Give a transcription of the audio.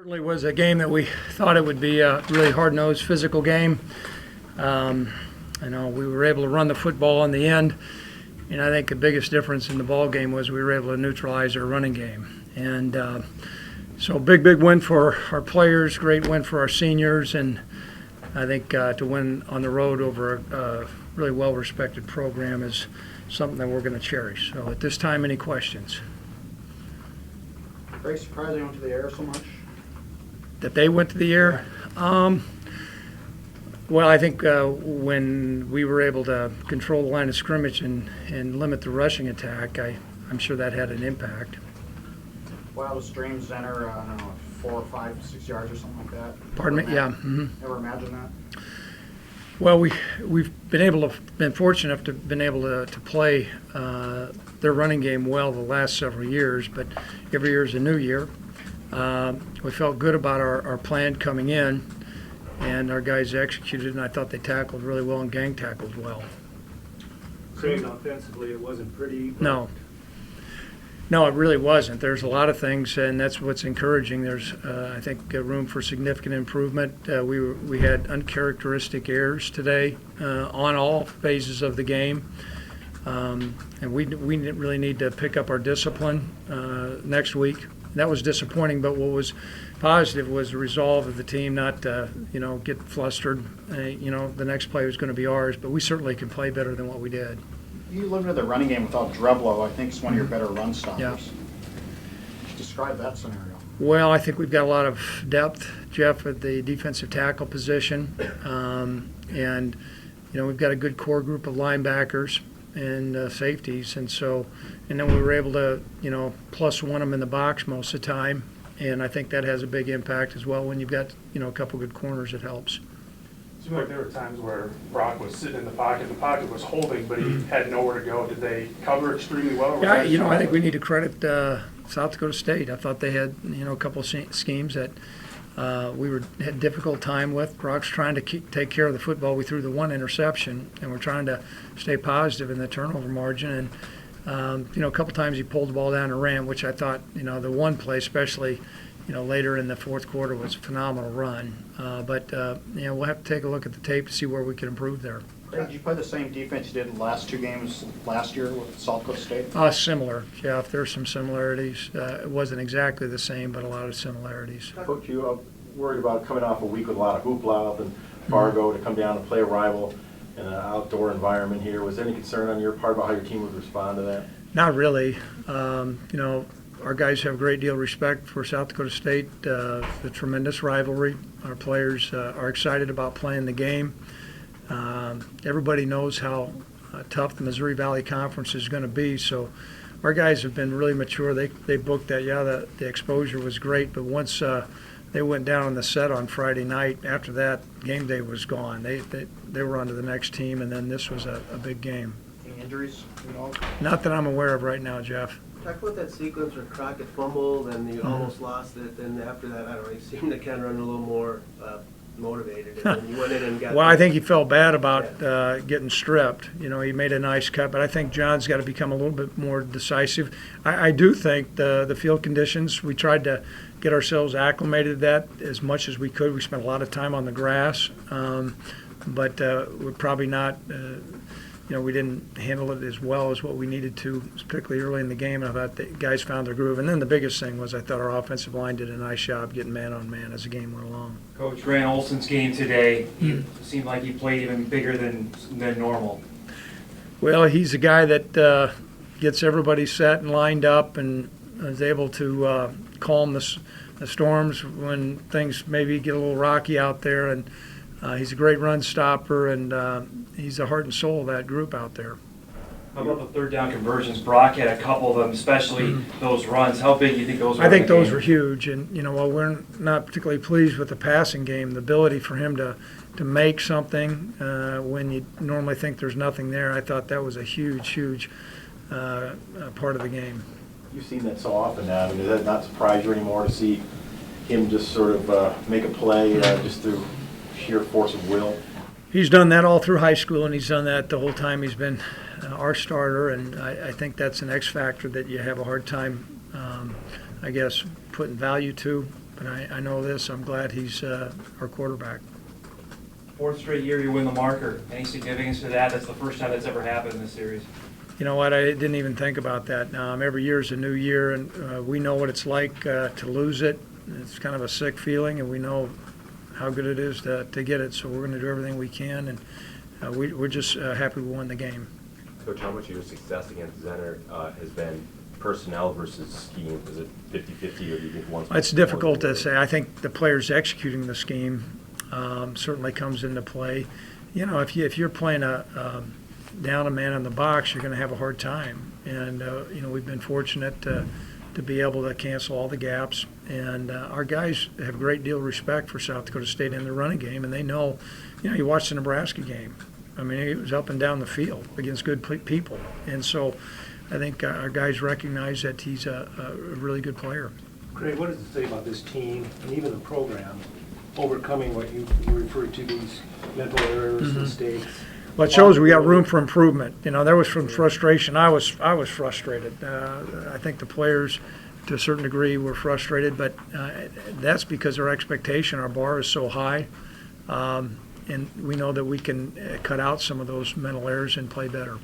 Certainly was a game that we thought it would be a really hard-nosed, physical game. We were able to run the football in the end, and I think the biggest difference in the ball game was we were able to neutralize our running game. And so big win for our players, great win for our seniors, and I think to win on the road over a really well-respected program is something that we're going to cherish. So at this time, any questions? Very surprised they went to the air so much. That they went to the air? Well, I think when we were able to control the line of scrimmage and limit the rushing attack, I'm sure that had an impact. Wow, the stream center, 4 or 5, 6 yards or something like that. Pardon me? Yeah. Mm-hmm. Ever imagine that? Well, we've been fortunate enough to been able to play their running game well the last several years, but every year is a new year. We felt good about our plan coming in, and our guys executed, and I thought they tackled really well and gang tackled well. Saying offensively, it wasn't pretty. No, it really wasn't. There's a lot of things, and that's what's encouraging. There's, I think, room for significant improvement. We had uncharacteristic errors today on all phases of the game, and we really need to pick up our discipline next week. That was disappointing, but what was positive was the resolve of the team not to, get flustered. The next play was going to be ours, but we certainly can play better than what we did. You limited the running game without Dreblow. I think it's one of your better run stoppers. Yeah. Describe that scenario. Well, I think we've got a lot of depth, Jeff, at the defensive tackle position, and we've got a good core group of linebackers and safeties, and then we were able to plus one them in the box most of the time, and I think that has a big impact as well. When you've got a couple good corners, it helps. It seemed like there were times where Brock was sitting in the pocket was holding, but he had nowhere to go. Did they cover extremely well? Yeah, I think we need to credit South Dakota State. I thought they had a couple of schemes that had a difficult time with. Brock's trying to take care of the football. We threw the one interception, and we're trying to stay positive in the turnover margin. And a couple times he pulled the ball down and ran, which I thought the one play especially. Later in the fourth quarter was a phenomenal run. But we'll have to take a look at the tape to see where we can improve there. Did you play the same defense you did in the last 2 games last year with South Dakota State? Similar, Jeff. There's some similarities. It wasn't exactly the same, but a lot of similarities. Coach, you worried about coming off a week with a lot of hoopla up in Fargo to come down and play a rival in an outdoor environment here. Was there any concern on your part about how your team would respond to that? Not really. Our guys have a great deal of respect for South Dakota State, the tremendous rivalry. Our players are excited about playing the game. Everybody knows how tough the Missouri Valley Conference is going to be, so our guys have been really mature. They booked that. Yeah, the exposure was great, but once they went down on the set on Friday night, after that, game day was gone. They were on to the next team, and then this was a big game. Any injuries? Not that I'm aware of right now, Jeff. Talk about that sequence where Crockett fumbled and you almost lost it. Then after that, I don't know, you seemed to kind of run a little more motivated. And then you went in and got. Well, I think he felt bad about getting stripped. He made a nice cut, but I think John's got to become a little bit more decisive. I do think the field conditions, we tried to get ourselves acclimated to that as much as we could. We spent a lot of time on the grass, but we're probably not. We didn't handle it as well as what we needed to, particularly early in the game. And I thought the guys found their groove. And then the biggest thing was I thought our offensive line did a nice job getting man-on-man as the game went along. Coach, Rand Olson's game today, he seemed like he played even bigger than normal. Well, he's a guy that gets everybody set and lined up and is able to calm the storms when things maybe get a little rocky out there. And he's a great run stopper, and he's the heart and soul of that group out there. How about the third down conversions? Brock had a couple of them, especially those runs. How big do you think those were? I think those were huge. And, while we're not particularly pleased with the passing game, the ability for him to make something when you normally think there's nothing there, I thought that was a huge part of the game. You've seen that so often now. Does that not surprise you anymore to see him just sort of make a play just through sheer force of will? He's done that all through high school, and he's done that the whole time he's been our starter, and I think that's an X factor that you have a hard time, putting value to. And I know this, I'm glad he's our quarterback. Fourth straight year you win the marker. Any significance to that? That's the first time that's ever happened in this series. You know what, I didn't even think about that. Every year is a new year, and we know what it's like to lose it. It's kind of a sick feeling, and we know how good it is to get it, so we're going to do everything we can, and we're just happy we won the game. Coach, how much of your success against Zenner has been personnel versus scheme? Is it 50-50, or do you think one's... It's difficult to say. I think the players executing the scheme certainly comes into play. You know, if you're playing down a man in the box, you're going to have a hard time. And, you know, we've been fortunate to be able to cancel all the gaps. And our guys have a great deal of respect for South Dakota State in the running game, and they know, you know, you watch the Nebraska game. I mean, it was up and down the field against good people. And so I think our guys recognize that he's a really good player. Craig, what does it say about this team and even the program overcoming what you referred to, these mental errors, mistakes? Well, it shows we got room for improvement. You know, there was some frustration. I was frustrated. I think the players, to a certain degree, were frustrated, but that's because our expectation, our bar is so high, and we know that we can cut out some of those mental errors and play better.